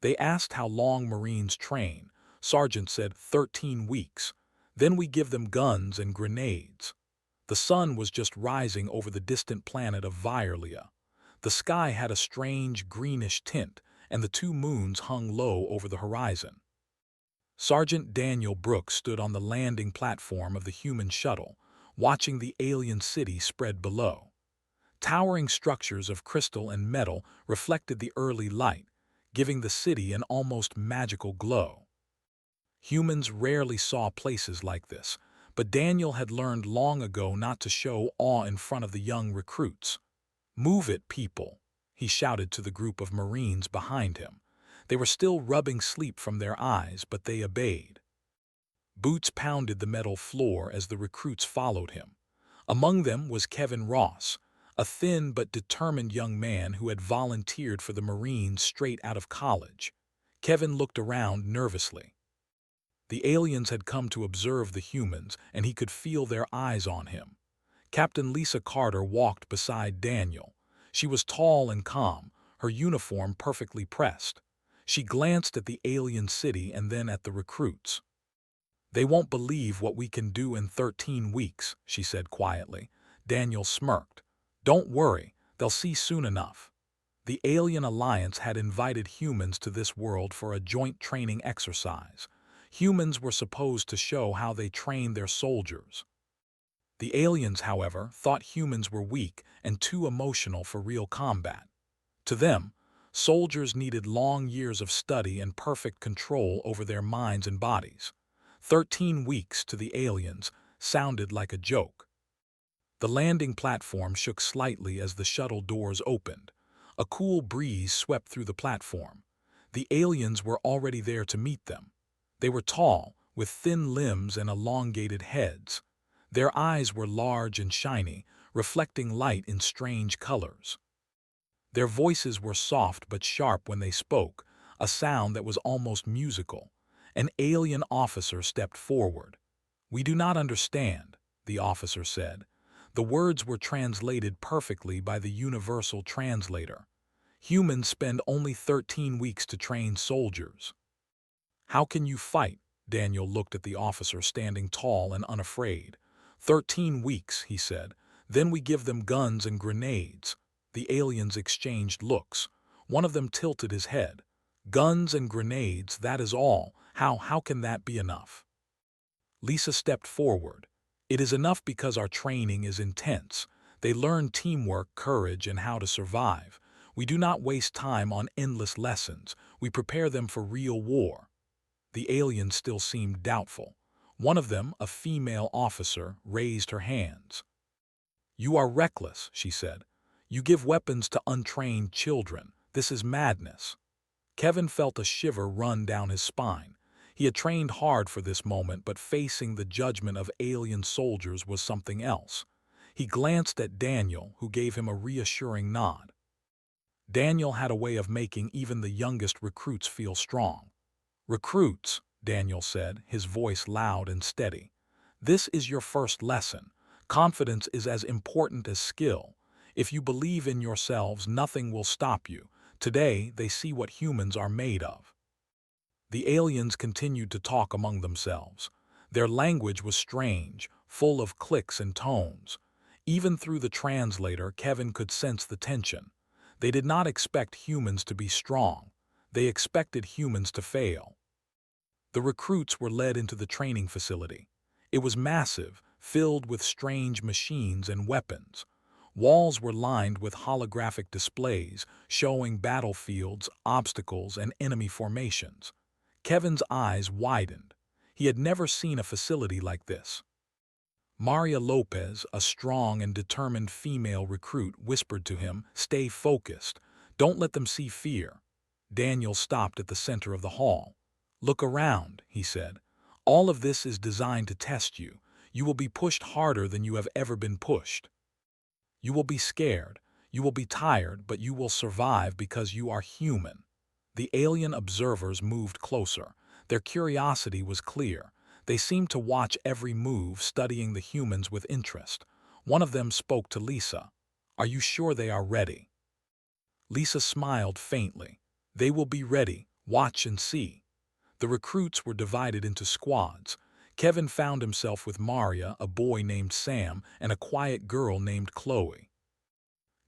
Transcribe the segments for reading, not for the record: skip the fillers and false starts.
They asked how long Marines train. Sergeant said 13 weeks. Then we give them guns and grenades. The sun was just rising over the distant planet of Vierlia. The sky had a strange greenish tint, and the two moons hung low over the horizon. Sergeant Daniel Brooks stood on the landing platform of the human shuttle, watching the alien city spread below. Towering structures of crystal and metal reflected the early light, giving the city an almost magical glow. Humans rarely saw places like this, but Daniel had learned long ago not to show awe in front of the young recruits. "Move it, people," he shouted to the group of Marines behind him. They were still rubbing sleep from their eyes, but they obeyed. Boots pounded the metal floor as the recruits followed him. Among them was Kevin Ross, a thin but determined young man who had volunteered for the Marines straight out of college. Kevin looked around nervously. The aliens had come to observe the humans, and he could feel their eyes on him. Captain Lisa Carter walked beside Daniel. She was tall and calm, her uniform perfectly pressed. She glanced at the alien city and then at the recruits. "They won't believe what we can do in 13 weeks, she said quietly. Daniel smirked. "Don't worry, they'll see soon enough." The Alien Alliance had invited humans to this world for a joint training exercise. Humans were supposed to show how they trained their soldiers. The aliens, however, thought humans were weak and too emotional for real combat. To them, soldiers needed long years of study and perfect control over their minds and bodies. 13 weeks to the aliens sounded like a joke. The landing platform shook slightly as the shuttle doors opened. A cool breeze swept through the platform. The aliens were already there to meet them. They were tall, with thin limbs and elongated heads. Their eyes were large and shiny, reflecting light in strange colors. Their voices were soft but sharp when they spoke, a sound that was almost musical. An alien officer stepped forward. "We do not understand," the officer said. The words were translated perfectly by the universal translator. "Humans spend only 13 weeks to train soldiers." "How can you fight?" Daniel looked at the officer standing tall and unafraid. 13 weeks, he said. "Then we give them guns and grenades." The aliens exchanged looks. One of them tilted his head. "Guns and grenades, that is all. How can that be enough?" Lisa stepped forward. "It is enough because our training is intense. They learn teamwork, courage, and how to survive. We do not waste time on endless lessons. We prepare them for real war." The aliens still seemed doubtful. One of them, a female officer, raised her hands. "You are reckless," she said. "You give weapons to untrained children. This is madness." Kevin felt a shiver run down his spine. He had trained hard for this moment, but facing the judgment of alien soldiers was something else. He glanced at Daniel, who gave him a reassuring nod. Daniel had a way of making even the youngest recruits feel strong. "Recruits," Daniel said, his voice loud and steady. "This is your first lesson. Confidence is as important as skill. If you believe in yourselves, nothing will stop you. Today, they see what humans are made of." The aliens continued to talk among themselves. Their language was strange, full of clicks and tones. Even through the translator, Kevin could sense the tension. They did not expect humans to be strong. They expected humans to fail. The recruits were led into the training facility. It was massive, filled with strange machines and weapons. Walls were lined with holographic displays showing battlefields, obstacles, and enemy formations. Kevin's eyes widened. He had never seen a facility like this. Maria Lopez, a strong and determined female recruit, whispered to him, "Stay focused. Don't let them see fear." Daniel stopped at the center of the hall. "Look around," he said. "All of this is designed to test you. You will be pushed harder than you have ever been pushed. You will be scared. You will be tired, but you will survive because you are human." The alien observers moved closer. Their curiosity was clear. They seemed to watch every move, studying the humans with interest. One of them spoke to Lisa. "Are you sure they are ready?" Lisa smiled faintly. "They will be ready Watch and see. The recruits were divided into squads. Kevin found himself with Maria, a boy named Sam, and a quiet girl named Chloe.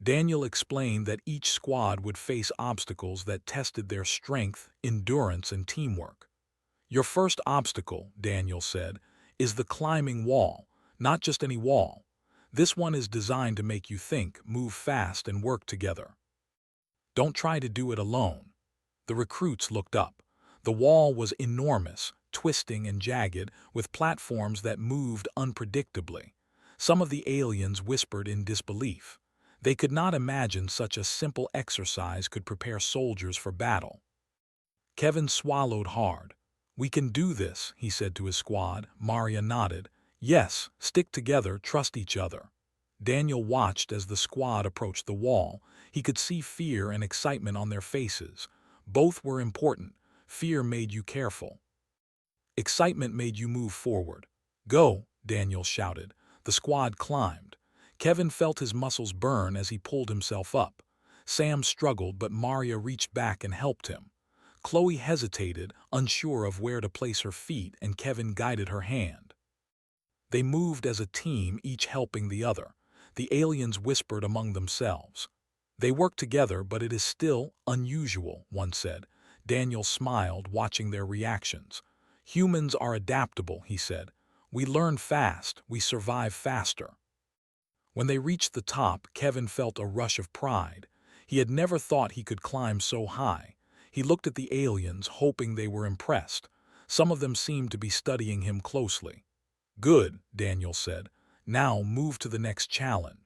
Daniel explained that each squad would face obstacles that tested their strength, endurance, and teamwork. Your first obstacle, Daniel said, is the climbing wall, not just any wall. This one is designed to make you think, move fast, and work together. Don't try to do it alone. The recruits looked up. The wall was enormous, twisting and jagged, with platforms that moved unpredictably. Some of the aliens whispered in disbelief. They could not imagine such a simple exercise could prepare soldiers for battle. Kevin swallowed hard. "We can do this," he said to his squad. Maria nodded. "Yes, stick together, trust each other." Daniel watched as the squad approached the wall. He could see fear and excitement on their faces. Both were important. Fear made you careful. Excitement made you move forward. "Go," Daniel shouted. The squad climbed. Kevin felt his muscles burn as he pulled himself up. Sam struggled, but Maria reached back and helped him. Chloe hesitated, unsure of where to place her feet, and Kevin guided her hand. They moved as a team, each helping the other. The aliens whispered among themselves. "They work together, but it is still unusual," one said. Daniel smiled, watching their reactions. "Humans are adaptable," he said. "We learn fast, we survive faster." When they reached the top, Kevin felt a rush of pride. He had never thought he could climb so high. He looked at the aliens, hoping they were impressed. Some of them seemed to be studying him closely. "Good," Daniel said. "Now move to the next challenge."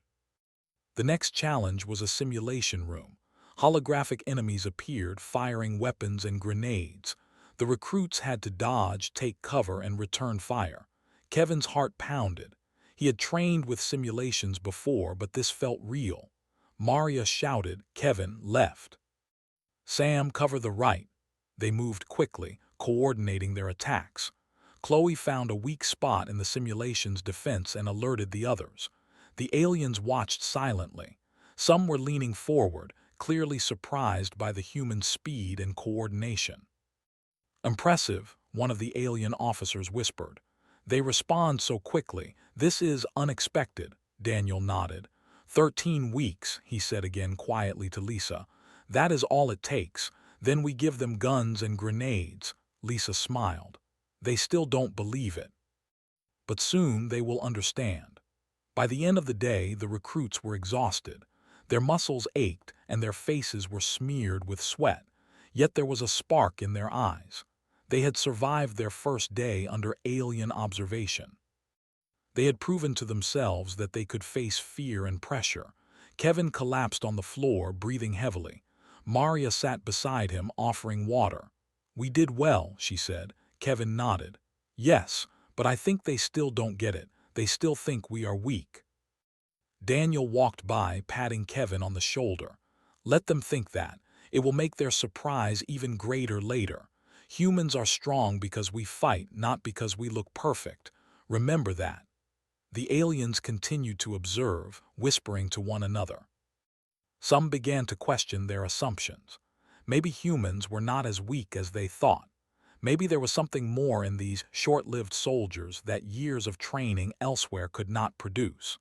The next challenge was a simulation room. Holographic enemies appeared, firing weapons and grenades. The recruits had to dodge, take cover, and return fire. Kevin's heart pounded. He had trained with simulations before, but this felt real. Maria shouted. Kevin left. "Sam, cover the right." They moved quickly, coordinating their attacks. Chloe found a weak spot in the simulation's defense and alerted the others. The aliens watched silently. Some were leaning forward, clearly surprised by the human speed and coordination. "Impressive," one of the alien officers whispered. "They respond so quickly. This is unexpected," Daniel nodded. 13 weeks, he said again quietly to Lisa. "That is all it takes. Then we give them guns and grenades." Lisa smiled. "They still don't believe it. But soon they will understand." By the end of the day, the recruits were exhausted. Their muscles ached and their faces were smeared with sweat. Yet there was a spark in their eyes. They had survived their first day under alien observation. They had proven to themselves that they could face fear and pressure. Kevin collapsed on the floor, breathing heavily. Maria sat beside him, offering water. "We did well," she said. Kevin nodded. "Yes, but I think they still don't get it. They still think we are weak." Daniel walked by, patting Kevin on the shoulder. "Let them think that. It will make their surprise even greater later. Humans are strong because we fight, not because we look perfect. Remember that." The aliens continued to observe, whispering to one another. Some began to question their assumptions. Maybe humans were not as weak as they thought. Maybe there was something more in these short-lived soldiers that years of training elsewhere could not produce.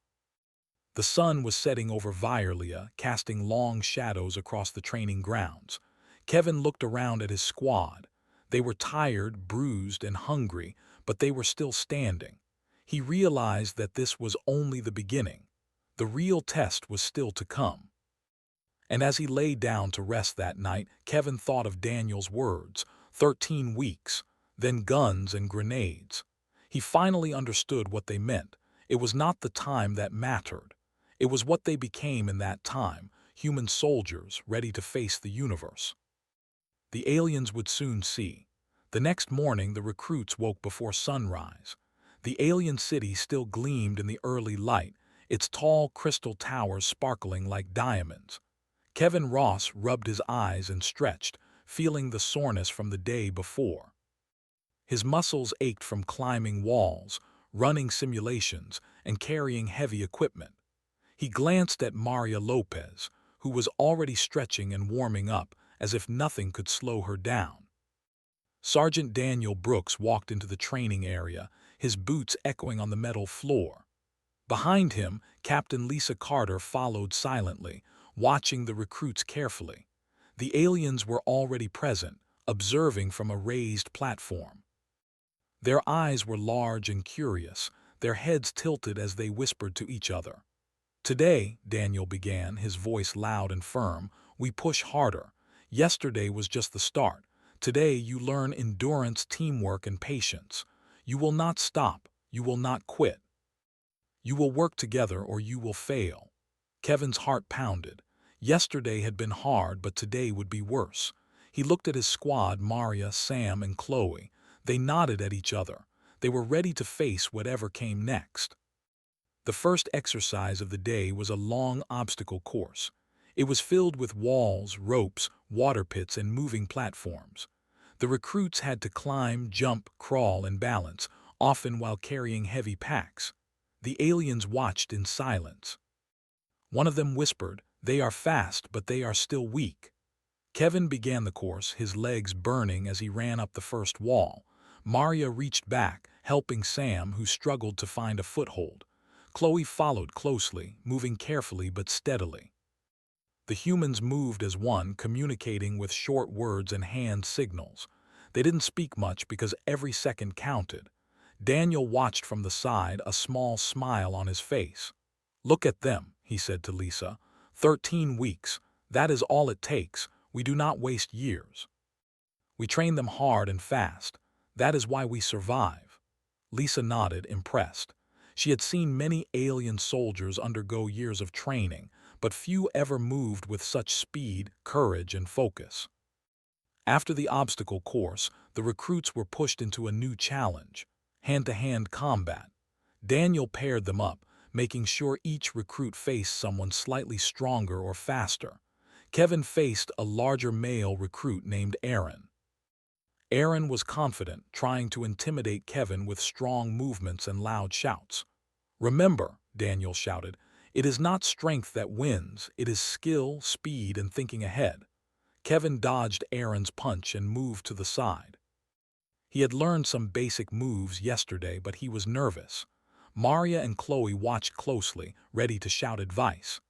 The sun was setting over Violia, casting long shadows across the training grounds. Kevin looked around at his squad. They were tired, bruised, and hungry, but they were still standing. He realized that this was only the beginning. The real test was still to come. And as he lay down to rest that night, Kevin thought of Daniel's words, 13 weeks, then guns and grenades. He finally understood what they meant. It was not the time that mattered. It was what they became in that time, human soldiers ready to face the universe. The aliens would soon see. The next morning, the recruits woke before sunrise. The alien city still gleamed in the early light, its tall crystal towers sparkling like diamonds. Kevin Ross rubbed his eyes and stretched, feeling the soreness from the day before. His muscles ached from climbing walls, running simulations, and carrying heavy equipment. He glanced at Maria Lopez, who was already stretching and warming up, as if nothing could slow her down. Sergeant Daniel Brooks walked into the training area, his boots echoing on the metal floor. Behind him, Captain Lisa Carter followed silently, watching the recruits carefully. The aliens were already present, observing from a raised platform. Their eyes were large and curious, their heads tilted as they whispered to each other. "Today," Daniel began, his voice loud and firm, "we push harder. Yesterday was just the start. Today you learn endurance, teamwork, and patience. You will not stop. You will not quit. You will work together or you will fail." Kevin's heart pounded. Yesterday had been hard, but today would be worse. He looked at his squad, Maria, Sam, and Chloe. They nodded at each other. They were ready to face whatever came next. The first exercise of the day was a long obstacle course. It was filled with walls, ropes, water pits, and moving platforms. The recruits had to climb, jump, crawl, and balance, often while carrying heavy packs. The aliens watched in silence. One of them whispered, "They are fast, but they are still weak." Kevin began the course, his legs burning as he ran up the first wall. Maria reached back, helping Sam, who struggled to find a foothold. Chloe followed closely, moving carefully but steadily. The humans moved as one, communicating with short words and hand signals. They didn't speak much because every second counted. Daniel watched from the side, a small smile on his face. "Look at them," he said to Lisa. 13 weeks. That is all it takes. We do not waste years. We train them hard and fast. That is why we survive." Lisa nodded, impressed. She had seen many alien soldiers undergo years of training, but few ever moved with such speed, courage, and focus. After the obstacle course, the recruits were pushed into a new challenge: hand-to-hand combat. Daniel paired them up, making sure each recruit faced someone slightly stronger or faster. Kevin faced a larger male recruit named Aaron. Aaron was confident, trying to intimidate Kevin with strong movements and loud shouts. "Remember," Daniel shouted, "it is not strength that wins, it is skill, speed, and thinking ahead." Kevin dodged Aaron's punch and moved to the side. He had learned some basic moves yesterday, but he was nervous. Maria and Chloe watched closely, ready to shout advice.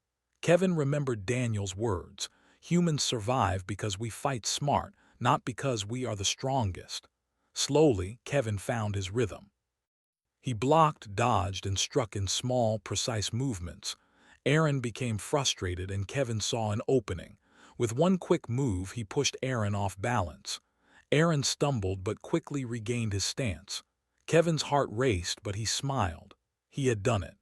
Kevin remembered Daniel's words: "Humans survive because we fight smart, not because we are the strongest." Slowly, Kevin found his rhythm. He blocked, dodged, and struck in small, precise movements. Aaron became frustrated and Kevin saw an opening. With one quick move, he pushed Aaron off balance. Aaron stumbled but quickly regained his stance. Kevin's heart raced, but he smiled. He had done it.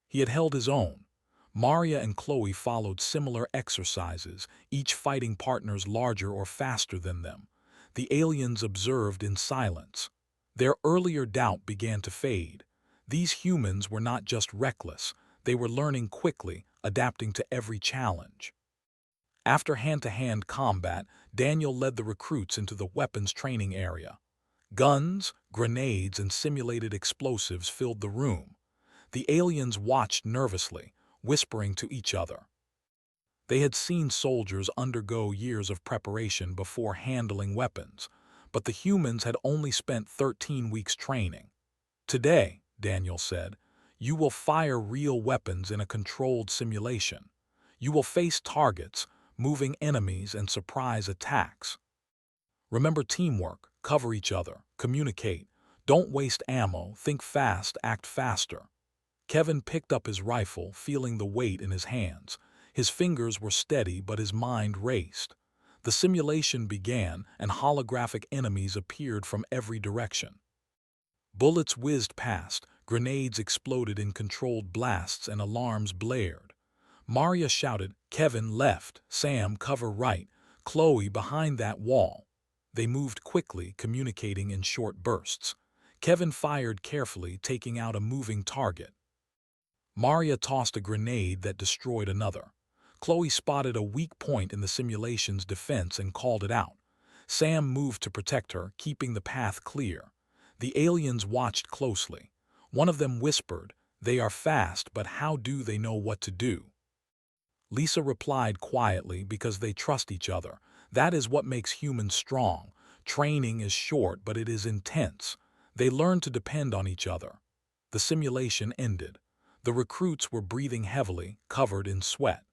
He had held his own. Maria and Chloe followed similar exercises, each fighting partners larger or faster than them. The aliens observed in silence. Their earlier doubt began to fade. These humans were not just reckless, they were learning quickly, adapting to every challenge. After hand-to-hand combat, Daniel led the recruits into the weapons training area. Guns, grenades, and simulated explosives filled the room. The aliens watched nervously, whispering to each other. They had seen soldiers undergo years of preparation before handling weapons, but the humans had only spent 13 weeks training. "Today," Daniel said, "you will fire real weapons in a controlled simulation. You will face targets, moving enemies, and surprise attacks. Remember teamwork, cover each other, communicate. Don't waste ammo, think fast, act faster." Kevin picked up his rifle, feeling the weight in his hands. His fingers were steady, but his mind raced. The simulation began, and holographic enemies appeared from every direction. Bullets whizzed past, grenades exploded in controlled blasts, and alarms blared. Maria shouted, "Kevin, left. Sam, cover right. Chloe, behind that wall." They moved quickly, communicating in short bursts. Kevin fired carefully, taking out a moving target. Maria tossed a grenade that destroyed another. Chloe spotted a weak point in the simulation's defense and called it out. Sam moved to protect her, keeping the path clear. The aliens watched closely. One of them whispered, "They are fast, but how do they know what to do?" Lisa replied quietly, "Because they trust each other. That is what makes humans strong. Training is short, but it is intense. They learn to depend on each other. The simulation ended. The recruits were breathing heavily, covered in sweat.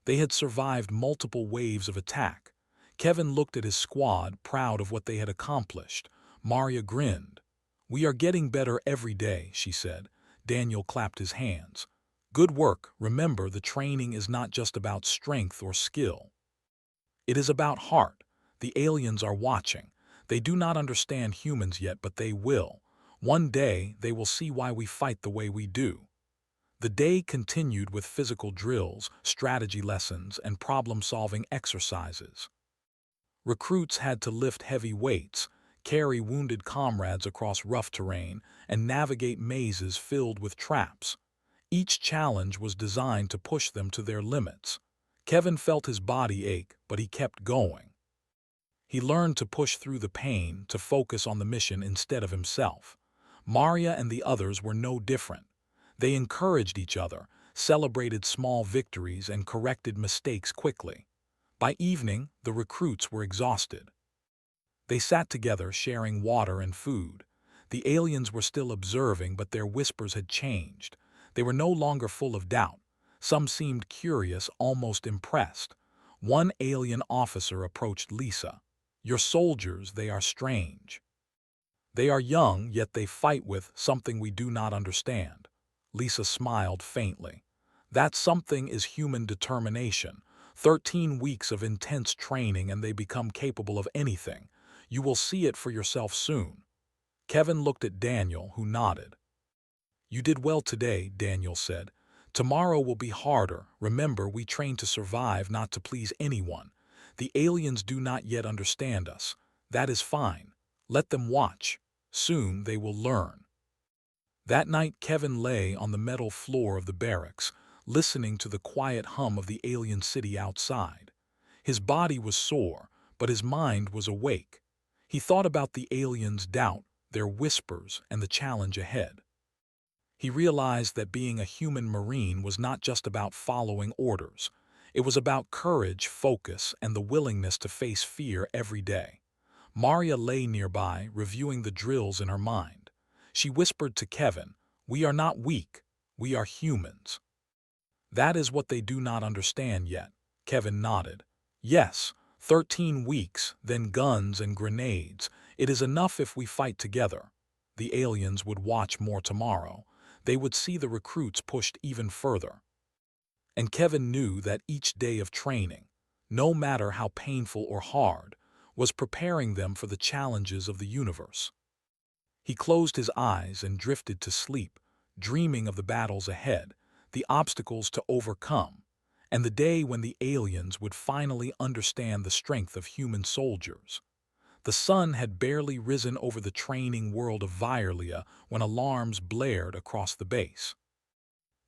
They had survived multiple waves of attack. Kevin looked at his squad, proud of what they had accomplished. Maria grinned. "We are getting better every day," she said. Daniel clapped his hands. "Good work. Remember, the training is not just about strength or skill. It is about heart. The aliens are watching. They do not understand humans yet, but they will. One day, they will see why we fight the way we do." The day continued with physical drills, strategy lessons, and problem-solving exercises. Recruits had to lift heavy weights, carry wounded comrades across rough terrain, and navigate mazes filled with traps. Each challenge was designed to push them to their limits. Kevin felt his body ache, but he kept going. He learned to push through the pain, to focus on the mission instead of himself. Maria and the others were no different. They encouraged each other, celebrated small victories, and corrected mistakes quickly. By evening, the recruits were exhausted. They sat together, sharing water and food. The aliens were still observing, but their whispers had changed. They were no longer full of doubt. Some seemed curious, almost impressed. One alien officer approached Lisa. "Your soldiers, they are strange. They are young, yet they fight with something we do not understand." Lisa smiled faintly. "That something is human determination. 13 weeks of intense training and they become capable of anything. You will see it for yourself soon." Kevin looked at Daniel, who nodded. "You did well today," Daniel said. "Tomorrow will be harder. Remember, we train to survive, not to please anyone. The aliens do not yet understand us. That is fine. Let them watch. Soon they will learn." That night, Kevin lay on the metal floor of the barracks, listening to the quiet hum of the alien city outside. His body was sore, but his mind was awake. He thought about the aliens' doubt, their whispers, and the challenge ahead. He realized that being a human marine was not just about following orders. It was about courage, focus, and the willingness to face fear every day. Maria lay nearby, reviewing the drills in her mind. She whispered to Kevin, "We are not weak. We are humans." "That is what they do not understand yet." Kevin nodded. "Yes, 13 weeks, then guns and grenades. It is enough if we fight together." The aliens would watch more tomorrow. They would see the recruits pushed even further. And Kevin knew that each day of training, no matter how painful or hard, was preparing them for the challenges of the universe. He closed his eyes and drifted to sleep, dreaming of the battles ahead, the obstacles to overcome, and the day when the aliens would finally understand the strength of human soldiers. The sun had barely risen over the training world of Violia when alarms blared across the base.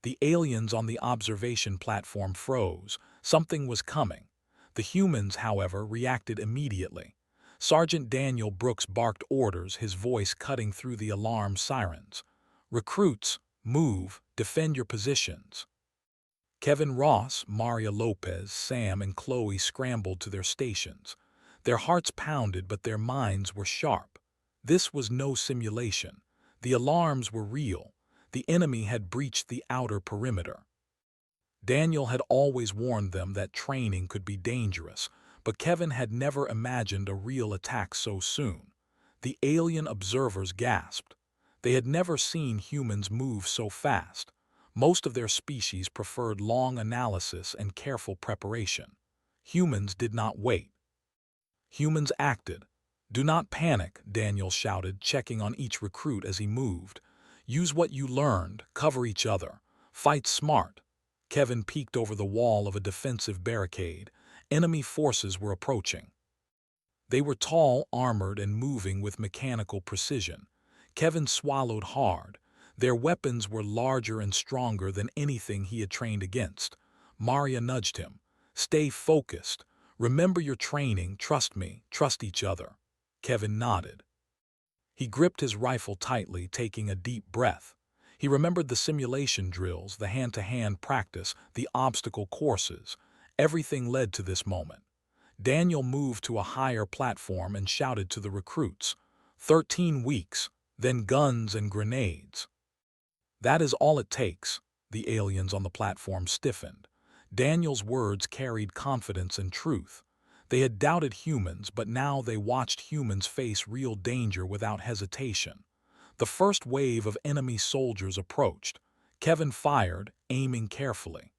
The aliens on the observation platform froze. Something was coming. The humans, however, reacted immediately. Sergeant Daniel Brooks barked orders, his voice cutting through the alarm sirens. "Recruits, move, defend your positions." Kevin Ross, Maria Lopez, Sam, and Chloe scrambled to their stations. Their hearts pounded, but their minds were sharp. This was no simulation. The alarms were real. The enemy had breached the outer perimeter. Daniel had always warned them that training could be dangerous, but Kevin had never imagined a real attack so soon. The alien observers gasped. They had never seen humans move so fast. Most of their species preferred long analysis and careful preparation. Humans did not wait. Humans acted. "Do not panic," Daniel shouted, checking on each recruit as he moved. "Use what you learned, cover each other. Fight smart." Kevin peeked over the wall of a defensive barricade. Enemy forces were approaching. They were tall, armored, and moving with mechanical precision. Kevin swallowed hard. Their weapons were larger and stronger than anything he had trained against. Maria nudged him. "Stay focused. Remember your training, trust me, trust each other." Kevin nodded. He gripped his rifle tightly, taking a deep breath. He remembered the simulation drills, the hand-to-hand practice, the obstacle courses. Everything led to this moment. Daniel moved to a higher platform and shouted to the recruits, 13 weeks, then guns and grenades. That is all it takes. The aliens on the platform stiffened. Daniel's words carried confidence and truth. They had doubted humans, but now they watched humans face real danger without hesitation. The first wave of enemy soldiers approached. Kevin fired, aiming carefully.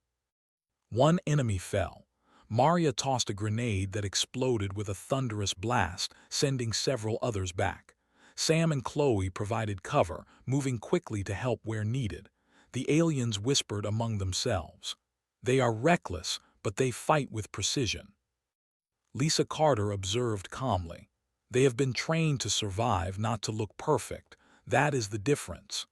One enemy fell. Maria tossed a grenade that exploded with a thunderous blast, sending several others back. Sam and Chloe provided cover, moving quickly to help where needed. The aliens whispered among themselves. They are reckless, but they fight with precision. Lisa Carter observed calmly. They have been trained to survive, not to look perfect. That is the difference.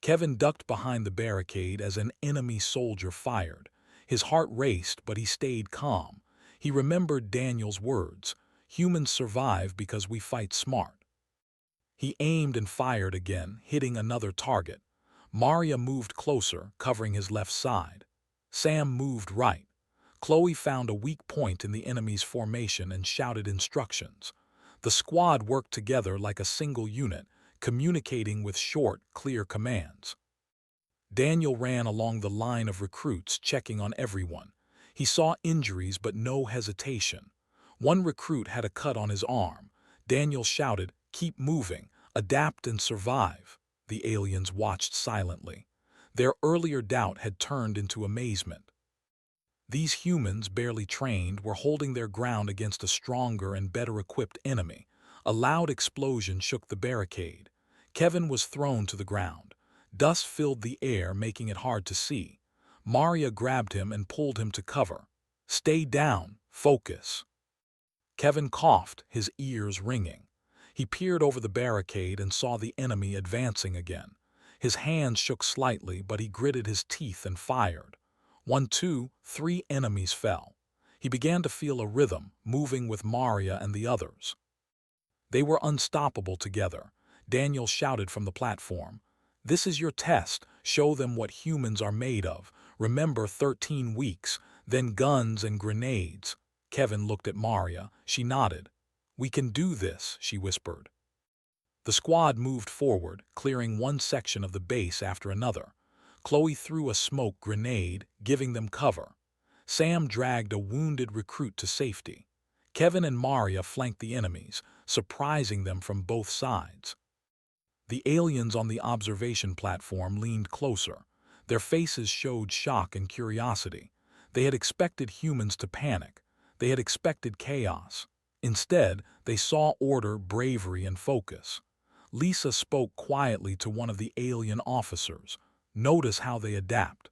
Kevin ducked behind the barricade as an enemy soldier fired. His heart raced, but he stayed calm. He remembered Daniel's words, "Humans survive because we fight smart." He aimed and fired again, hitting another target. Maria moved closer, covering his left side. Sam moved right. Chloe found a weak point in the enemy's formation and shouted instructions. The squad worked together like a single unit, communicating with short, clear commands. Daniel ran along the line of recruits, checking on everyone. He saw injuries but no hesitation. One recruit had a cut on his arm. Daniel shouted, "Keep moving, adapt and survive." The aliens watched silently. Their earlier doubt had turned into amazement. These humans, barely trained, were holding their ground against a stronger and better-equipped enemy. A loud explosion shook the barricade. Kevin was thrown to the ground. Dust filled the air, making it hard to see. Maria grabbed him and pulled him to cover. "Stay down, focus." Kevin coughed, his ears ringing. He peered over the barricade and saw the enemy advancing again. His hands shook slightly, but he gritted his teeth and fired. 1, 2, 3 enemies fell. He began to feel a rhythm, moving with Maria and the others. They were unstoppable together. Daniel shouted from the platform, "This is your test. Show them what humans are made of. Remember 13 weeks, then guns and grenades." Kevin looked at Maria. She nodded. "We can do this," she whispered. The squad moved forward, clearing one section of the base after another. Chloe threw a smoke grenade, giving them cover. Sam dragged a wounded recruit to safety. Kevin and Maria flanked the enemies, surprising them from both sides. The aliens on the observation platform leaned closer. Their faces showed shock and curiosity. They had expected humans to panic. They had expected chaos. Instead, they saw order, bravery, and focus. Lisa spoke quietly to one of the alien officers. "Notice how they adapt.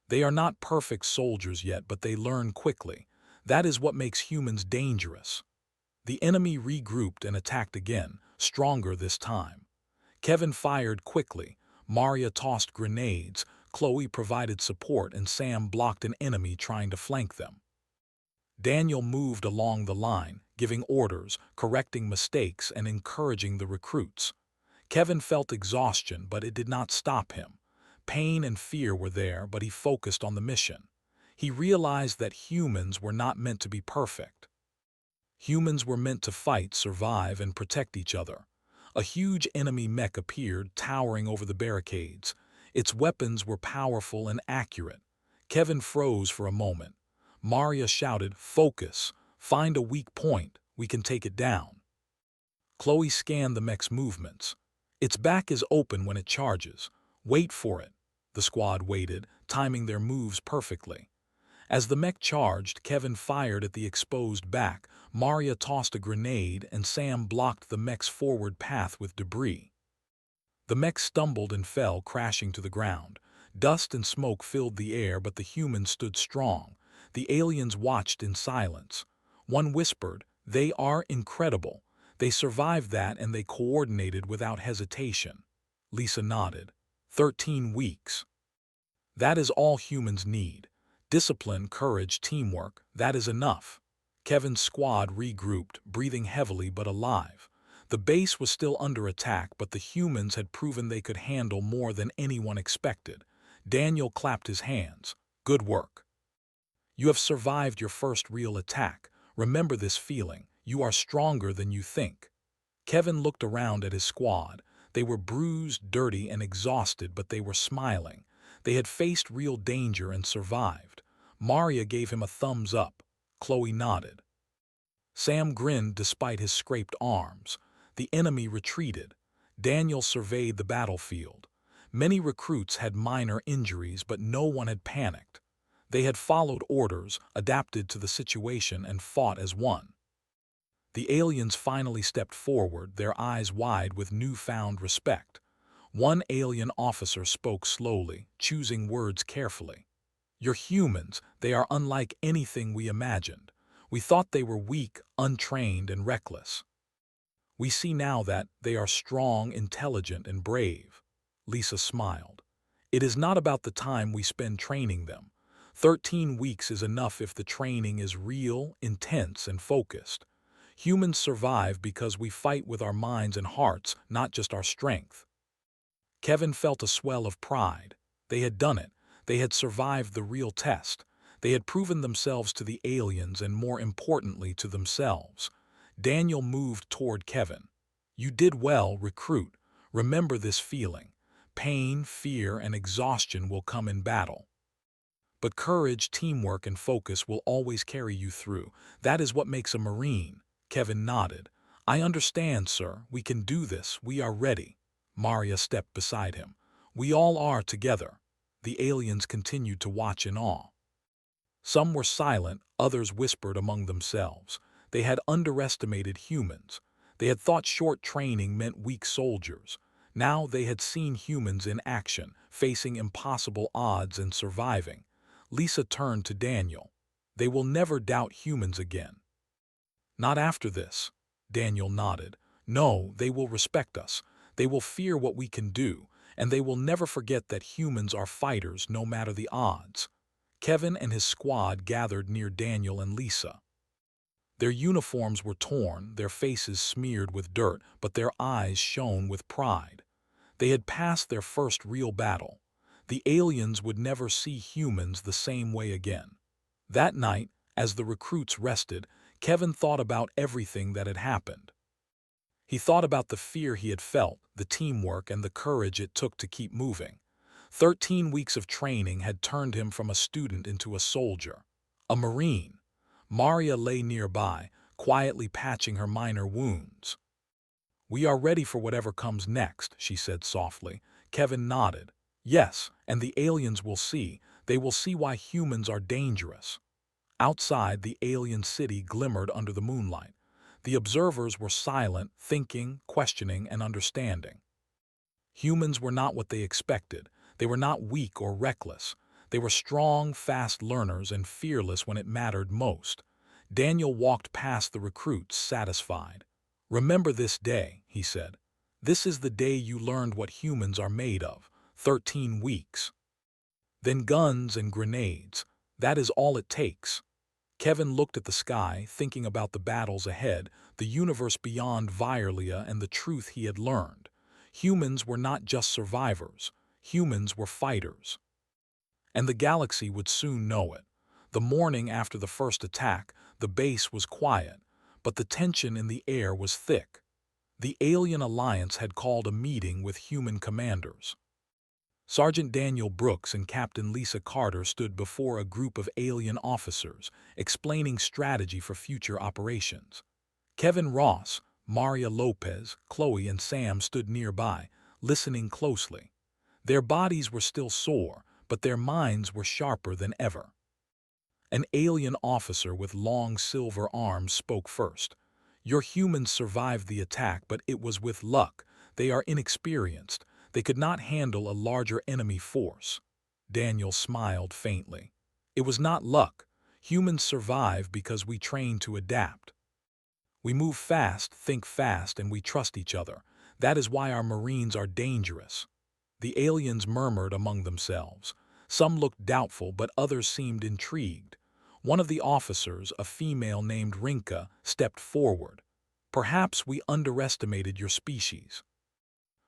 They are not perfect soldiers yet, but they learn quickly. That is what makes humans dangerous." The enemy regrouped and attacked again, stronger this time. Kevin fired quickly. Maria tossed grenades. Chloe provided support, and Sam blocked an enemy trying to flank them. Daniel moved along the line, giving orders, correcting mistakes, and encouraging the recruits. Kevin felt exhaustion, but it did not stop him. Pain and fear were there, but he focused on the mission. He realized that humans were not meant to be perfect. Humans were meant to fight, survive, and protect each other. A huge enemy mech appeared, towering over the barricades. Its weapons were powerful and accurate. Kevin froze for a moment. Maria shouted, "Focus! Find a weak point. We can take it down." Chloe scanned the mech's movements. "Its back is open when it charges. Wait for it." The squad waited, timing their moves perfectly. As the mech charged, Kevin fired at the exposed back. Maria tossed a grenade, and Sam blocked the mech's forward path with debris. The mech stumbled and fell, crashing to the ground. Dust and smoke filled the air, but the humans stood strong. The aliens watched in silence. One whispered, "They are incredible. They survived that, and they coordinated without hesitation." Lisa nodded. 13 weeks. That is all humans need. Discipline, courage, teamwork, that is enough. Kevin's squad regrouped, breathing heavily but alive. The base was still under attack, but the humans had proven they could handle more than anyone expected. Daniel clapped his hands. "Good work. You have survived your first real attack. Remember this feeling. You are stronger than you think. Kevin looked around at his squad. They were bruised, dirty, and exhausted, but they were smiling. They had faced real danger and survived. Maria gave him a thumbs up. Chloe nodded. Sam grinned despite his scraped arms. The enemy retreated. Daniel surveyed the battlefield. Many recruits had minor injuries, but no one had panicked. They had followed orders, adapted to the situation, and fought as one. The aliens finally stepped forward, their eyes wide with newfound respect. One alien officer spoke slowly, choosing words carefully. "You're humans. They are unlike anything we imagined. We thought they were weak, untrained, and reckless. We see now that they are strong, intelligent, and brave." Lisa smiled. "It is not about the time we spend training them. 13 weeks is enough if the training is real, intense, and focused. Humans survive because we fight with our minds and hearts, not just our strength." Kevin felt a swell of pride. They had done it. They had survived the real test. They had proven themselves to the aliens and, more importantly, to themselves. Daniel moved toward Kevin. "You did well, recruit. Remember this feeling. Pain, fear, and exhaustion will come in battle. But courage, teamwork, and focus will always carry you through. That is what makes a Marine." Kevin nodded. "I understand, sir. We can do this. We are ready." Maria stepped beside him. "We all are together." The aliens continued to watch in awe. Some were silent, others whispered among themselves. They had underestimated humans. They had thought short training meant weak soldiers. Now they had seen humans in action, facing impossible odds and surviving. Lisa turned to Daniel. "They will never doubt humans again." "Not after this." Daniel nodded. "No, they will respect us. They will fear what we can do, and they will never forget that humans are fighters no matter the odds." Kevin and his squad gathered near Daniel and Lisa. Their uniforms were torn, their faces smeared with dirt, but their eyes shone with pride. They had passed their first real battle. The aliens would never see humans the same way again. That night, as the recruits rested, Kevin thought about everything that had happened. He thought about the fear he had felt, the teamwork, and the courage it took to keep moving. 13 weeks of training had turned him from a student into a soldier, a Marine. Maria lay nearby, quietly patching her minor wounds. "We are ready for whatever comes next," she said softly. Kevin nodded. "Yes, and the aliens will see. They will see why humans are dangerous." Outside, the alien city glimmered under the moonlight. The observers were silent, thinking, questioning, and understanding. Humans were not what they expected. They were not weak or reckless. They were strong, fast learners and fearless when it mattered most. Daniel walked past the recruits, satisfied. "Remember this day," he said. "This is the day you learned what humans are made of. 13 weeks. Then guns and grenades. That is all it takes." Kevin looked at the sky, thinking about the battles ahead, the universe beyond Violia, and the truth he had learned. Humans were not just survivors. Humans were fighters. And the galaxy would soon know it. The morning after the first attack, the base was quiet, but the tension in the air was thick. The Alien Alliance had called a meeting with human commanders. Sergeant Daniel Brooks and Captain Lisa Carter stood before a group of alien officers, explaining strategy for future operations. Kevin Ross, Maria Lopez, Chloe, and Sam stood nearby, listening closely. Their bodies were still sore, but their minds were sharper than ever. An alien officer with long silver arms spoke first. "Your humans survived the attack, but it was with luck. They are inexperienced. They could not handle a larger enemy force." Daniel smiled faintly. "It was not luck. Humans survive because we train to adapt. We move fast, think fast, and we trust each other. That is why our Marines are dangerous." The aliens murmured among themselves. Some looked doubtful, but others seemed intrigued. One of the officers, a female named Rinka, stepped forward. "Perhaps we underestimated your species.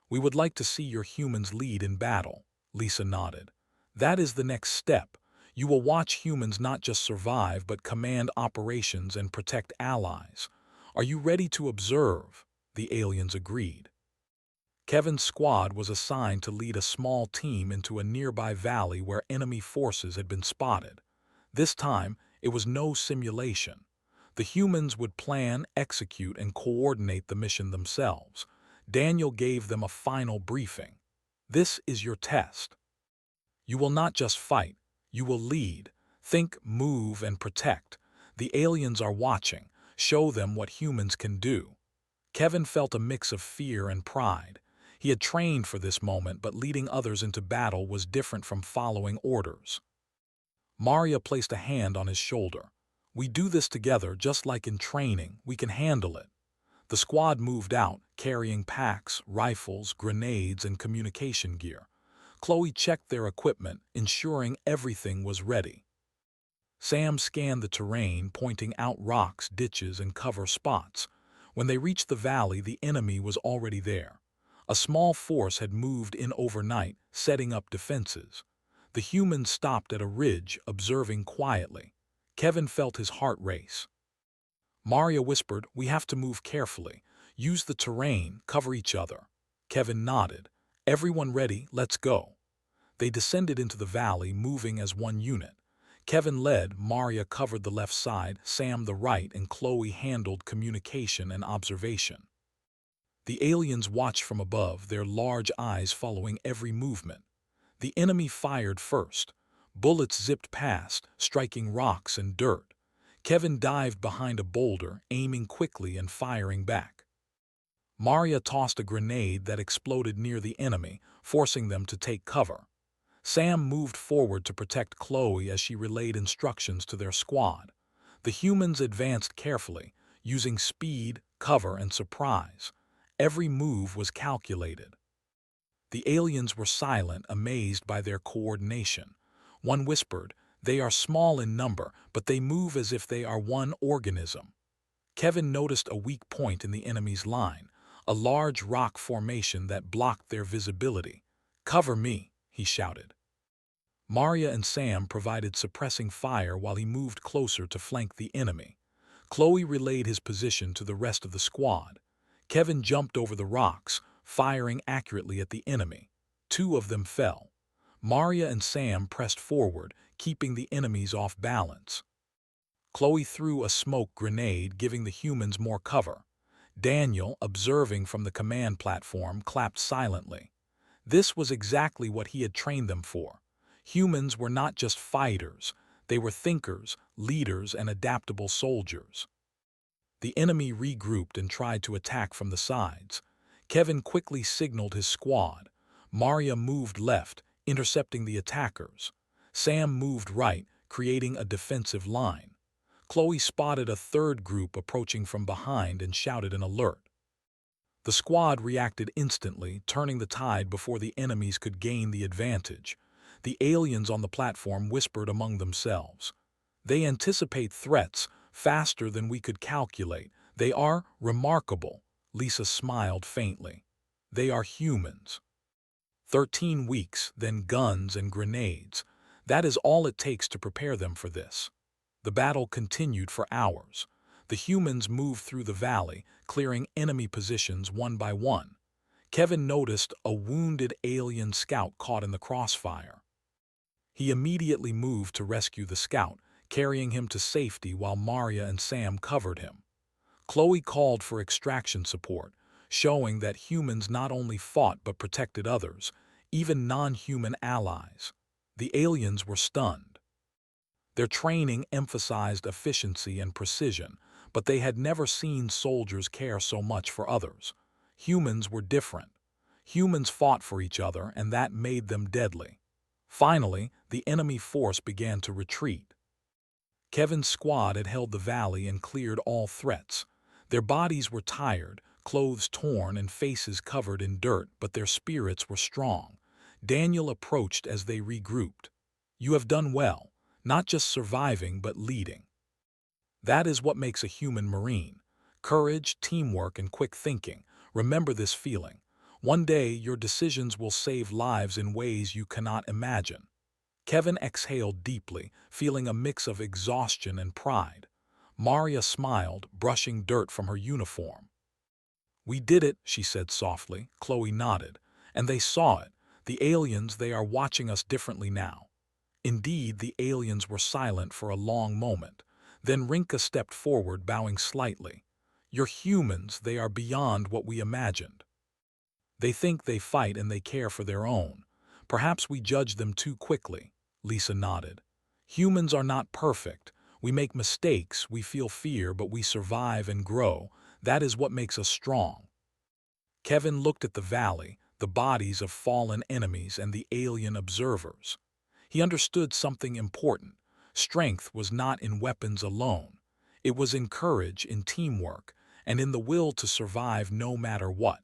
We would like to see your humans lead in battle." Lisa nodded. "That is the next step. You will watch humans not just survive but command operations and protect allies. Are you ready to observe? The aliens agreed. Kevin's squad was assigned to lead a small team into a nearby valley where enemy forces had been spotted. This time, it was no simulation. The humans would plan, execute, and coordinate the mission themselves. Daniel gave them a final briefing. This is your test. You will not just fight, you will lead. Think, move, and protect. The aliens are watching. Show them what humans can do. Kevin felt a mix of fear and pride. He had trained for this moment, but leading others into battle was different from following orders. Maria placed a hand on his shoulder. We do this together, just like in training. We can handle it. The squad moved out, carrying packs, rifles, grenades, and communication gear. Chloe checked their equipment, ensuring everything was ready. Sam scanned the terrain, pointing out rocks, ditches, and cover spots. When they reached the valley, the enemy was already there. A small force had moved in overnight, setting up defenses. The humans stopped at a ridge, observing quietly. Kevin felt his heart race. Maria whispered, "We have to move carefully. Use the terrain, cover each other." Kevin nodded. "Everyone ready? Let's go." They descended into the valley, moving as one unit. Kevin led, Maria covered the left side, Sam the right, and Chloe handled communication and observation. The aliens watched from above, their large eyes following every movement. The enemy fired first. Bullets zipped past, striking rocks and dirt. Kevin dived behind a boulder, aiming quickly and firing back. Maria tossed a grenade that exploded near the enemy, forcing them to take cover. Sam moved forward to protect Chloe as she relayed instructions to their squad. The humans advanced carefully, using speed, cover, and surprise. Every move was calculated. The aliens were silent, amazed by their coordination. One whispered, "They are small in number, but they move as if they are one organism." Kevin noticed a weak point in the enemy's line, a large rock formation that blocked their visibility. "Cover me," he shouted. Maria and Sam provided suppressing fire while he moved closer to flank the enemy. Chloe relayed his position to the rest of the squad. Kevin jumped over the rocks, firing accurately at the enemy. 2 of them fell. Maria and Sam pressed forward, keeping the enemies off balance. Chloe threw a smoke grenade, giving the humans more cover. Daniel, observing from the command platform, clapped silently. This was exactly what he had trained them for. Humans were not just fighters, they were thinkers, leaders, and adaptable soldiers. The enemy regrouped and tried to attack from the sides. Kevin quickly signaled his squad. Maria moved left, intercepting the attackers. Sam moved right, creating a defensive line. Chloe spotted a third group approaching from behind and shouted an alert. The squad reacted instantly, turning the tide before the enemies could gain the advantage. The aliens on the platform whispered among themselves. "They anticipate threats faster than we could calculate. They are remarkable." Lisa smiled faintly. "They are humans." 13 weeks, then guns and grenades. That is all it takes to prepare them for this. The battle continued for hours. The humans moved through the valley, clearing enemy positions one by one. Kevin noticed a wounded alien scout caught in the crossfire. He immediately moved to rescue the scout, carrying him to safety while Maria and Sam covered him. Chloe called for extraction support, showing that humans not only fought but protected others, even non-human allies. The aliens were stunned. Their training emphasized efficiency and precision, but they had never seen soldiers care so much for others. Humans were different. Humans fought for each other, and that made them deadly. Finally, the enemy force began to retreat. Kevin's squad had held the valley and cleared all threats. Their bodies were tired, clothes torn, and faces covered in dirt, but their spirits were strong. Daniel approached as they regrouped. "You have done well, not just surviving but leading. That is what makes a human Marine. Courage, teamwork, and quick thinking. Remember this feeling. One day your decisions will save lives in ways you cannot imagine." Kevin exhaled deeply, feeling a mix of exhaustion and pride. Maria smiled, brushing dirt from her uniform. "We did it," she said softly. Chloe nodded. "And they saw it. The aliens, they are watching us differently now." Indeed, the aliens were silent for a long moment. Then Rinka stepped forward, bowing slightly. "You're humans, they are beyond what we imagined. They think they fight and they care for their own. Perhaps we judge them too quickly." Lisa nodded. "Humans are not perfect. We make mistakes, we feel fear, but we survive and grow. That is what makes us strong." Kevin looked at the valley, the bodies of fallen enemies and the alien observers. He understood something important. Strength was not in weapons alone. It was in courage, in teamwork, and in the will to survive no matter what.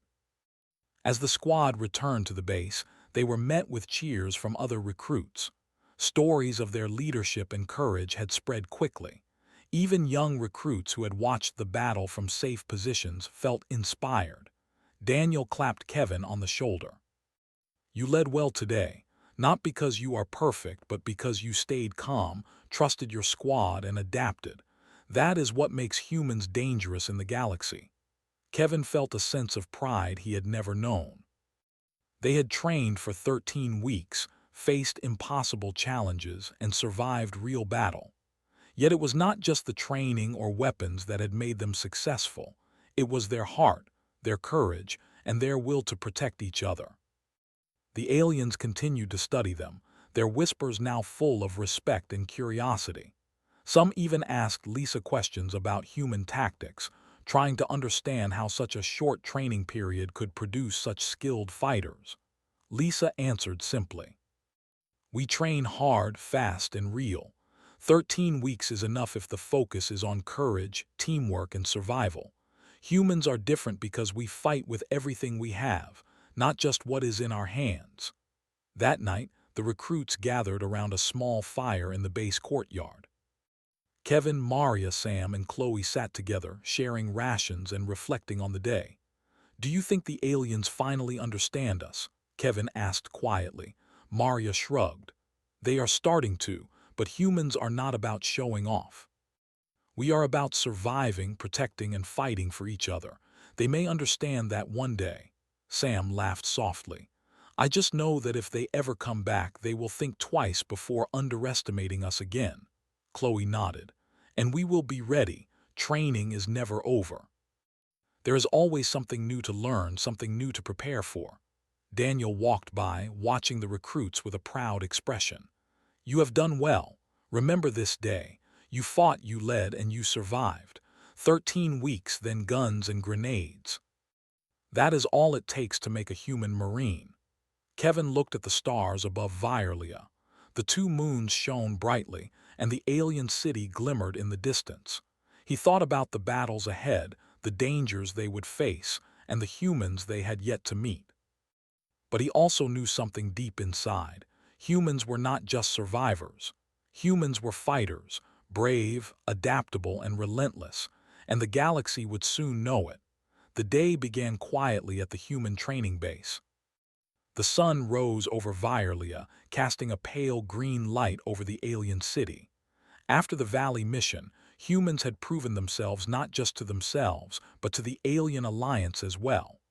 As the squad returned to the base, they were met with cheers from other recruits. Stories of their leadership and courage had spread quickly. Even young recruits who had watched the battle from safe positions felt inspired. Daniel clapped Kevin on the shoulder. "You led well today, not because you are perfect, but because you stayed calm, trusted your squad, and adapted. That is what makes humans dangerous in the galaxy." Kevin felt a sense of pride he had never known. They had trained for 13 weeks, faced impossible challenges, and survived real battle. Yet it was not just the training or weapons that had made them successful. It was their heart, their courage, and their will to protect each other. The aliens continued to study them, their whispers now full of respect and curiosity. Some even asked Lisa questions about human tactics, trying to understand how such a short training period could produce such skilled fighters. Lisa answered simply, "We train hard, fast, and real. 13 weeks is enough if the focus is on courage, teamwork, and survival. Humans are different because we fight with everything we have, not just what is in our hands." That night, the recruits gathered around a small fire in the base courtyard. Kevin, Maria, Sam, and Chloe sat together, sharing rations and reflecting on the day. "Do you think the aliens finally understand us?" Kevin asked quietly. Maria shrugged. "They are starting to, but humans are not about showing off. We are about surviving, protecting, and fighting for each other. They may understand that one day." Sam laughed softly. "I just know that if they ever come back, they will think twice before underestimating us again." Chloe nodded. "And we will be ready. Training is never over. There is always something new to learn, something new to prepare for." Daniel walked by, watching the recruits with a proud expression. "You have done well. Remember this day. You fought, you led, and you survived. 13 weeks, then guns and grenades. That is all it takes to make a human Marine." Kevin looked at the stars above Violia. The two moons shone brightly, and the alien city glimmered in the distance. He thought about the battles ahead, the dangers they would face, and the humans they had yet to meet. But he also knew something deep inside. Humans were not just survivors. Humans were fighters, brave, adaptable, and relentless, and the galaxy would soon know it. The day began quietly at the human training base. The sun rose over Violia, casting a pale green light over the alien city. After the Valley mission, humans had proven themselves not just to themselves, but to the alien alliance as well.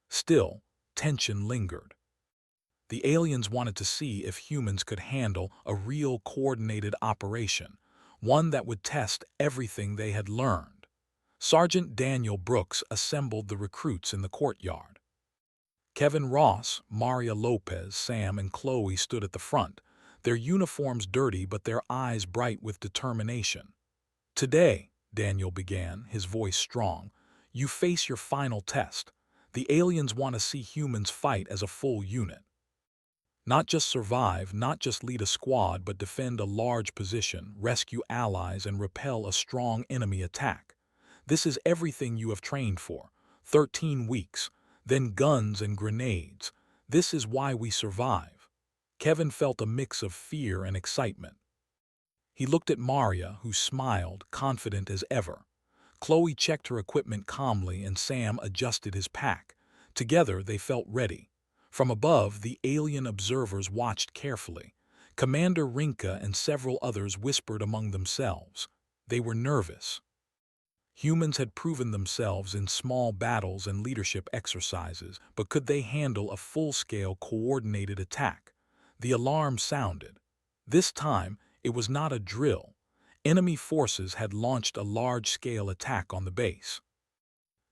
Still, tension lingered. The aliens wanted to see if humans could handle a real coordinated operation, one that would test everything they had learned. Sergeant Daniel Brooks assembled the recruits in the courtyard. Kevin Ross, Maria Lopez, Sam, and Chloe stood at the front, their uniforms dirty but their eyes bright with determination. "Today," Daniel began, his voice strong, "you face your final test. The aliens want to see humans fight as a full unit. Not just survive, not just lead a squad, but defend a large position, rescue allies, and repel a strong enemy attack. This is everything you have trained for. 13 weeks, then guns and grenades. This is why we survive." Kevin felt a mix of fear and excitement. He looked at Maria, who smiled, confident as ever. Chloe checked her equipment calmly, and Sam adjusted his pack. Together, they felt ready. From above, the alien observers watched carefully. Commander Rinka and several others whispered among themselves. They were nervous. Humans had proven themselves in small battles and leadership exercises, but could they handle a full-scale coordinated attack? The alarm sounded. This time, it was not a drill. Enemy forces had launched a large-scale attack on the base.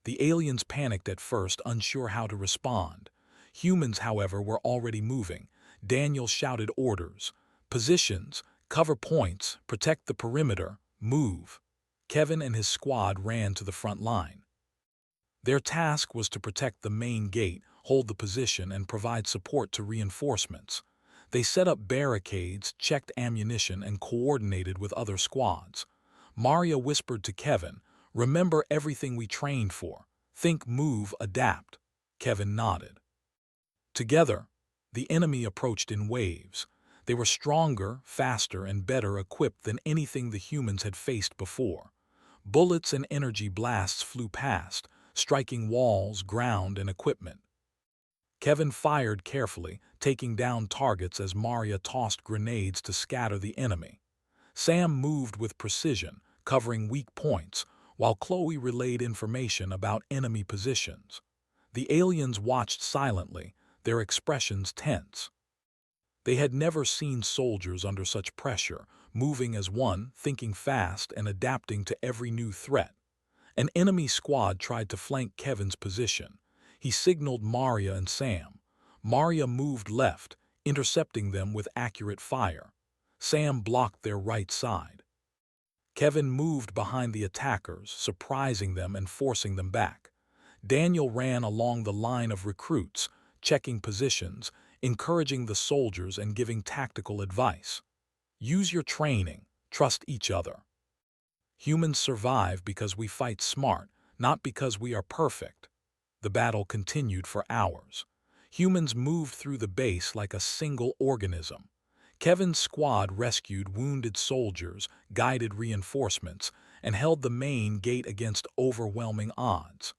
The aliens panicked at first, unsure how to respond. Humans, however, were already moving. Daniel shouted orders. Positions, cover points, protect the perimeter, move. Kevin and his squad ran to the front line. Their task was to protect the main gate, hold the position, and provide support to reinforcements. They set up barricades, checked ammunition, and coordinated with other squads. Maria whispered to Kevin, "Remember everything we trained for. Think, move, adapt." Kevin nodded. Together, the enemy approached in waves. They were stronger, faster, and better equipped than anything the humans had faced before. Bullets and energy blasts flew past, striking walls, ground, and equipment. Kevin fired carefully, taking down targets as Maria tossed grenades to scatter the enemy. Sam moved with precision, covering weak points, while Chloe relayed information about enemy positions. The aliens watched silently, their expressions tense. They had never seen soldiers under such pressure, moving as one, thinking fast, and adapting to every new threat. An enemy squad tried to flank Kevin's position. He signaled Maria and Sam. Maria moved left, intercepting them with accurate fire. Sam blocked their right side. Kevin moved behind the attackers, surprising them and forcing them back. Daniel ran along the line of recruits, checking positions, encouraging the soldiers, and giving tactical advice. Use your training, trust each other. Humans survive because we fight smart, not because we are perfect. The battle continued for hours. Humans moved through the base like a single organism. Kevin's squad rescued wounded soldiers, guided reinforcements, and held the main gate against overwhelming odds.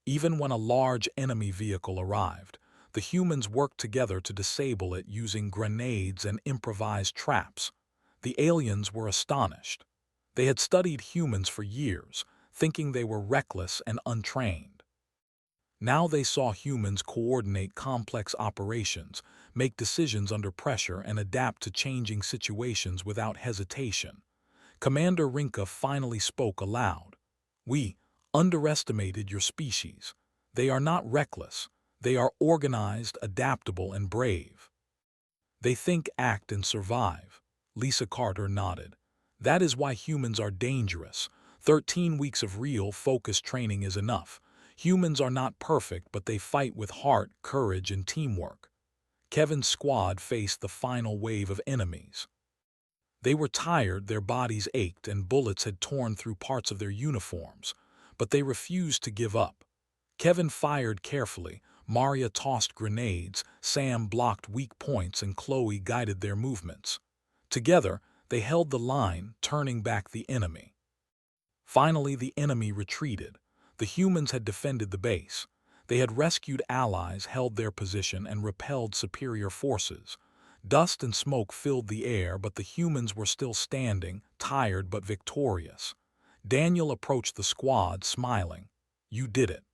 Even when a large enemy vehicle arrived, the humans worked together to disable it using grenades and improvised traps. The aliens were astonished. They had studied humans for years, thinking they were reckless and untrained. Now they saw humans coordinate complex operations, make decisions under pressure, and adapt to changing situations without hesitation. Commander Rinka finally spoke aloud. "We underestimated your species. They are not reckless. They are organized, adaptable, and brave. They think, act, and survive." Lisa Carter nodded. "That is why humans are dangerous. 13 weeks of real, focused training is enough. Humans are not perfect, but they fight with heart, courage, and teamwork." Kevin's squad faced the final wave of enemies. They were tired, their bodies ached, and bullets had torn through parts of their uniforms. But they refused to give up. Kevin fired carefully, Maria tossed grenades, Sam blocked weak points, and Chloe guided their movements. Together, they held the line, turning back the enemy. Finally, the enemy retreated. The humans had defended the base. They had rescued allies, held their position, and repelled superior forces. Dust and smoke filled the air, but the humans were still standing, tired but victorious. Daniel approached the squad, smiling. "You did it.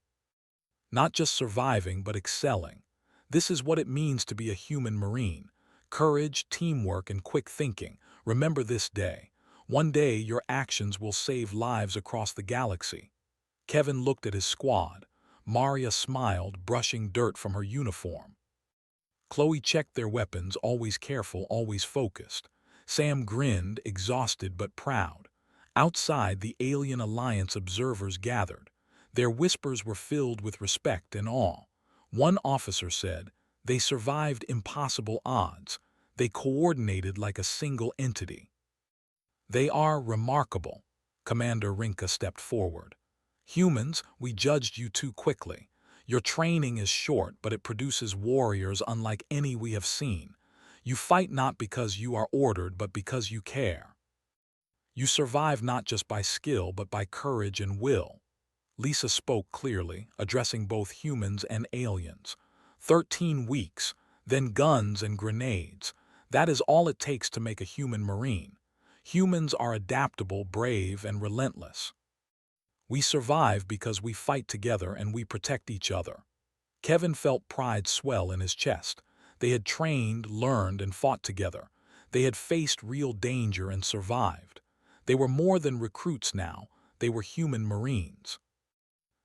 Not just surviving, but excelling. This is what it means to be a human Marine. Courage, teamwork, and quick thinking. Remember this day. One day your actions will save lives across the galaxy." Kevin looked at his squad. Maria smiled, brushing dirt from her uniform. Chloe checked their weapons, always careful, always focused. Sam grinned, exhausted but proud. Outside, the Alien Alliance observers gathered. Their whispers were filled with respect and awe. One officer said, "They survived impossible odds. They coordinated like a single entity." "They are remarkable." Commander Rinka stepped forward. "Humans, we judged you too quickly. Your training is short, but it produces warriors unlike any we have seen. You fight not because you are ordered, but because you care. You survive not just by skill, but by courage and will." Lisa spoke clearly, addressing both humans and aliens. 13 weeks, then guns and grenades. That is all it takes to make a human Marine. Humans are adaptable, brave, and relentless. We survive because we fight together and we protect each other. Kevin felt pride swell in his chest. They had trained, learned, and fought together. They had faced real danger and survived. They were more than recruits now. They were human Marines.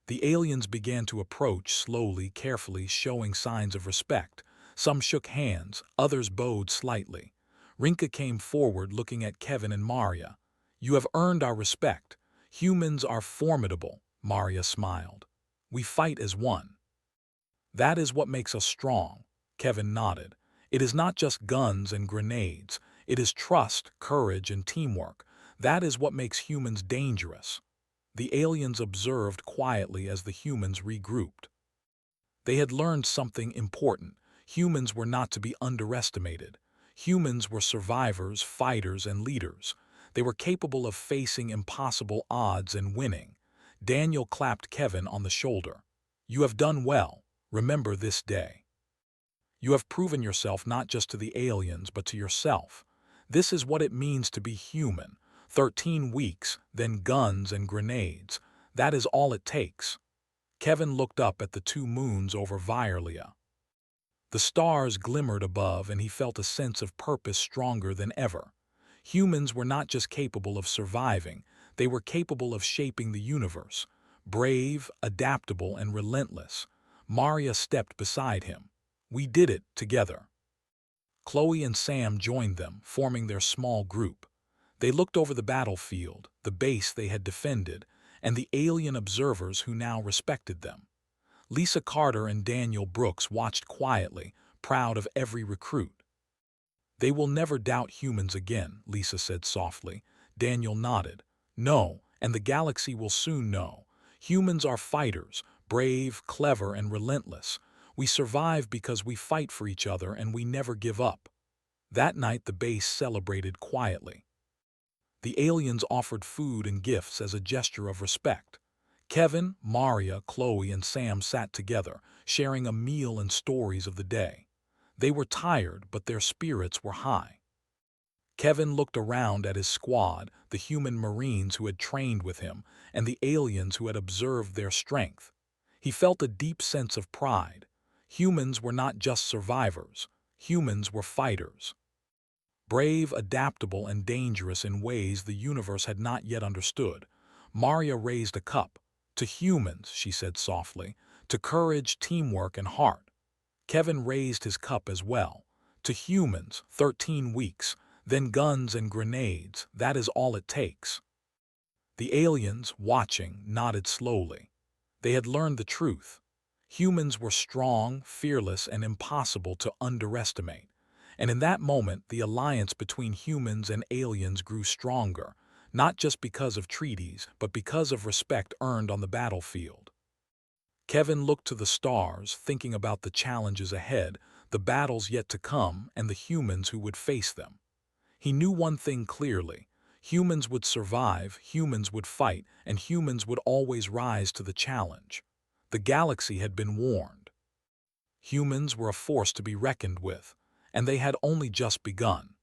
The aliens began to approach slowly, carefully, showing signs of respect. Some shook hands, others bowed slightly. Rinka came forward looking at Kevin and Maria. "You have earned our respect. Humans are formidable," Maria smiled. "We fight as one." "That is what makes us strong," Kevin nodded. "It is not just guns and grenades. It is trust, courage, and teamwork. That is what makes humans dangerous." The aliens observed quietly as the humans regrouped. They had learned something important. Humans were not to be underestimated. Humans were survivors, fighters, and leaders. They were capable of facing impossible odds and winning. Daniel clapped Kevin on the shoulder. "You have done well. Remember this day. You have proven yourself not just to the aliens, but to yourself. This is what it means to be human. 13 weeks, then guns and grenades. That is all it takes." Kevin looked up at the two moons over Violia. The stars glimmered above and he felt a sense of purpose stronger than ever. Humans were not just capable of surviving, they were capable of shaping the universe. Brave, adaptable, and relentless. Maria stepped beside him. "We did it together." Chloe and Sam joined them, forming their small group. They looked over the battlefield, the base they had defended, and the alien observers who now respected them. Lisa Carter and Daniel Brooks watched quietly, proud of every recruit. "They will never doubt humans again," Lisa said softly. Daniel nodded. "No, and the galaxy will soon know. Humans are fighters, brave, clever, and relentless. We survive because we fight for each other and we never give up." That night the base celebrated quietly. The aliens offered food and gifts as a gesture of respect. Kevin, Maria, Chloe, and Sam sat together, sharing a meal and stories of the day. They were tired, but their spirits were high. Kevin looked around at his squad, the human Marines who had trained with him, and the aliens who had observed their strength. He felt a deep sense of pride. Humans were not just survivors. Humans were fighters. Brave, adaptable, and dangerous in ways the universe had not yet understood. Maria raised a cup. "To humans," she said softly, "to courage, teamwork, and heart." Kevin raised his cup as well. "To humans, 13 weeks, then guns and grenades, that is all it takes." The aliens, watching, nodded slowly. They had learned the truth. Humans were strong, fearless, and impossible to underestimate. And in that moment, the alliance between humans and aliens grew stronger, not just because of treaties, but because of respect earned on the battlefield. Kevin looked to the stars, thinking about the challenges ahead, the battles yet to come, and the humans who would face them. He knew one thing clearly. Humans would survive, humans would fight, and humans would always rise to the challenge. The galaxy had been warned. Humans were a force to be reckoned with, and they had only just begun.